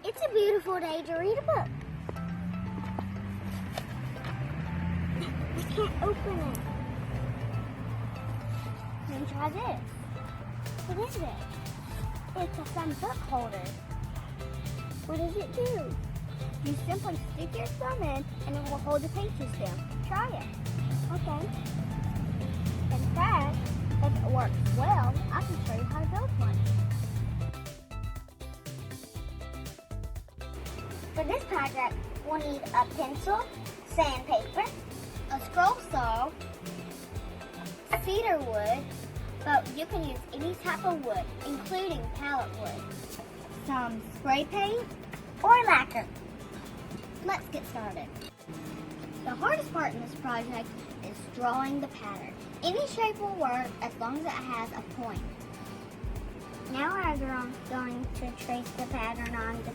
It's a beautiful day to read a book. I can't open it. Let me try this. What is it? It's a fun book holder. What does it do? You simply stick your thumb in and it will hold the pages down. Try it. Okay. In fact, if it works well, I can show you how to build one. For this project, we'll need a pencil, sandpaper, a scroll saw, cedar wood, but you can use any type of wood, including pallet wood, some spray paint, or lacquer. Let's get started. The hardest part in this project is drawing the pattern. Any shape will work as long as it has a point. Now I'm going to trace the pattern on the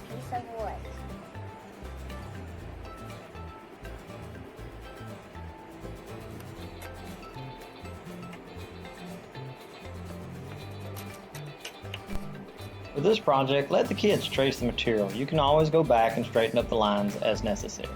piece of wood. For this project, let the kids trace the material. You can always go back and straighten up the lines as necessary.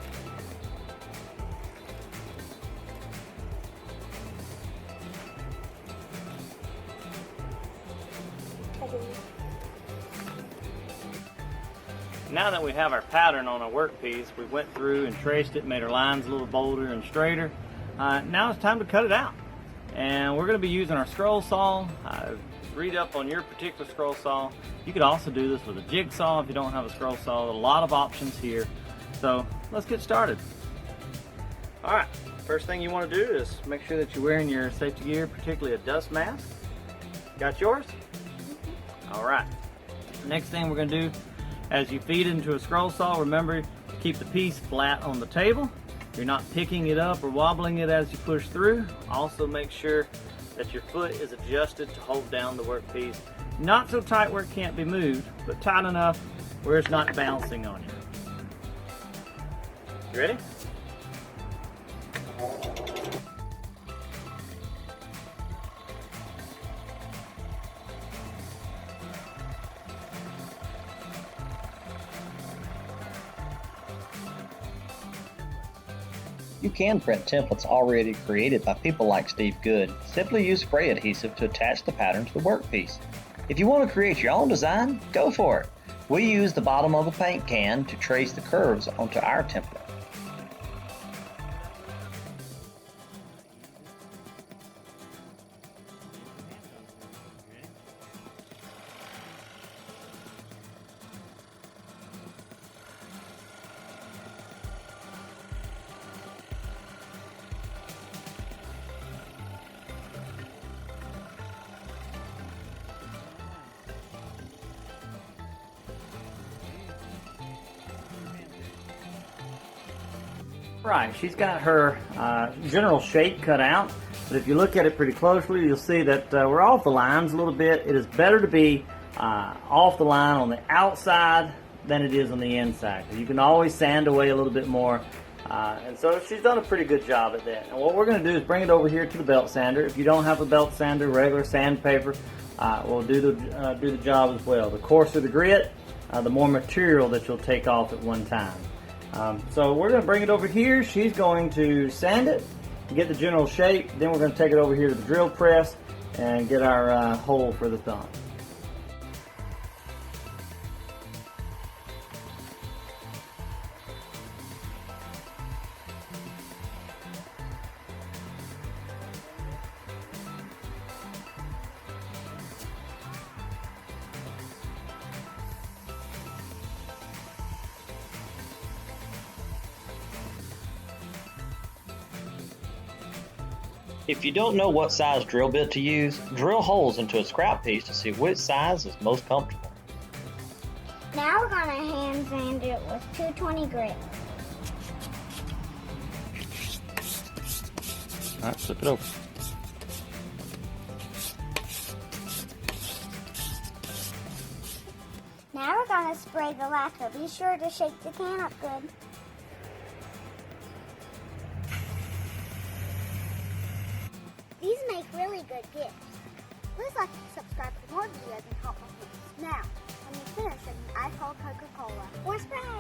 Now that we have our pattern on our workpiece, we went through and traced it, made our lines a little bolder and straighter. Now it's time to cut it out. And we're going to be using our scroll saw. Read up on your particular scroll saw. You could also do this with a jigsaw if you don't have a scroll saw. A lot of options here. So let's get started. Alright, first thing you want to do is make sure that you're wearing your safety gear, particularly a dust mask. Got yours? Alright, next thing we're going to do, as you feed it into a scroll saw, remember to keep the piece flat on the table. You're not picking it up or wobbling it as you push through. Also make sure that your foot is adjusted to hold down the workpiece. Not so tight where it can't be moved, but tight enough where it's not bouncing on you. You ready? You can print templates already created by people like Steve Good. Simply use spray adhesive to attach the pattern to the workpiece. If you want to create your own design, go for it. We use the bottom of a paint can to trace the curves onto our template. Right, she's got her general shape cut out, but if you look at it pretty closely, you'll see that we're off the lines a little bit. It is better to be off the line on the outside than it is on the inside. You can always sand away a little bit more, and so she's done a pretty good job at that. And what we're going to do is bring it over here to the belt sander. If you don't have a belt sander, regular sandpaper will do the job as well. The coarser the grit, the more material that you'll take off at one time. So we're going to bring it over here. She's going to sand it, get the general shape. Then we're going to take it over here to the drill press and get our hole for the thumb. If you don't know what size drill bit to use, drill holes into a scrap piece to see which size is most comfortable. Now we're going to hand sand it with 220 grit. Alright, flip it over. Now we're going to spray the lacquer. Be sure to shake the can up good. These make really good gifts. Please like and subscribe for more videos and helpful tips. Now, when you finish, I hold Coca-Cola or Sprite.